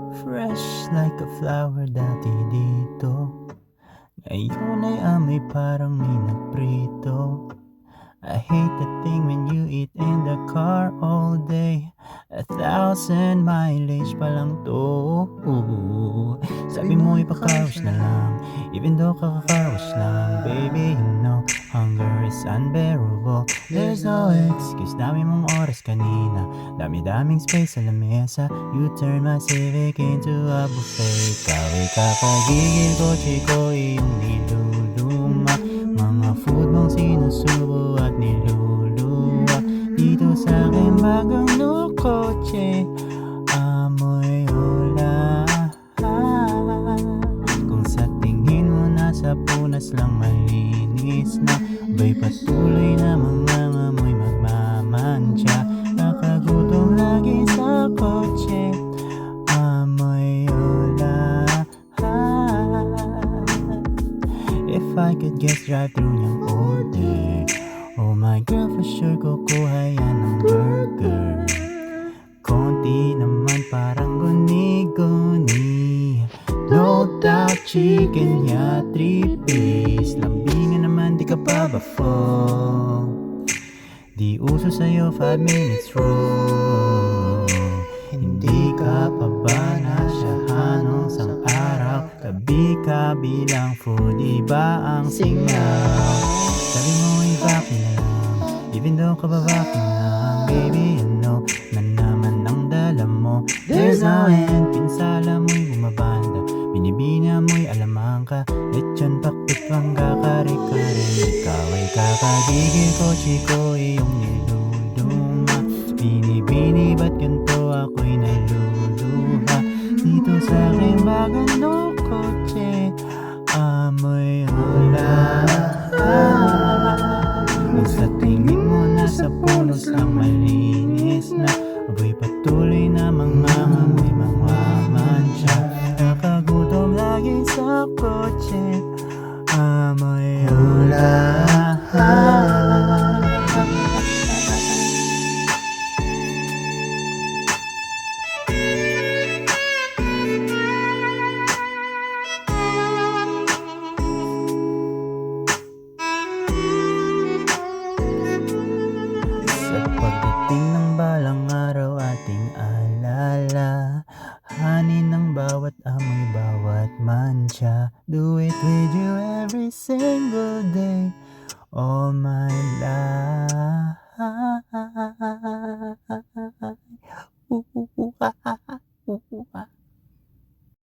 Fresh like a flower dati dito, ngayon ay amoy parang may nagprito. I hate the thing when you eat in the car all day. 1,000 mileage pa lang to. Sabi mo ipakawash na lang, even though kakakawash lang. Baby, you know, hunger is unbearable. There's no excuse, dami mong oras kanina, dami-daming space sa lamesa. You turn my Civic into a buffet. Ikaw ay kakagigil ko, chiko, iyong niluluma. Mga food mong sinusubo at niluluwa dito sa aking bagong new kotse. Amoy hola. Kung sa tingin mo nasa punas lang malinis na, ba'y patuloy na mga amoy magmamantsa. Nakagutom lagi sa kotse. Amoy hola. If I could just drive through niyang order, oh my girl, for sure kukuha yan ng burger. Konti naman parang guni-guni, no doubt chicken ya 3-piece. Lambingan naman di ka pa ba fall? Di uso sa'yo 5 minutes roll. Hindi ka pa ba nasyahan sang araw? Tabi ka bilang food, iba ang singaw. Sabi mo i-vacuum na lang, even though kababaki lang. Baby, you know, na naman ang dala mo. There's no end, pinsala mo'y bumabanda, binibina mo'y alamang ka. Lechon pakit bangga kare-kare. Ikaw ay kakagigil ko, chiko, iyong niluluma. Bini-bini, ba't ganito ako'y naluluha dito sa aking bagong no kotse. Amoy hola. Kung sa tingin mo nasa punos lang malinis na, aba'y patuloy na mga amoy mamamansya. Nakagutom lagi sa kotse. Amoy hola. Sa pagdating ng balang araw ating alala, hanin ng bawat amoy, bawat mantsa. Do it with you every single day, all my life.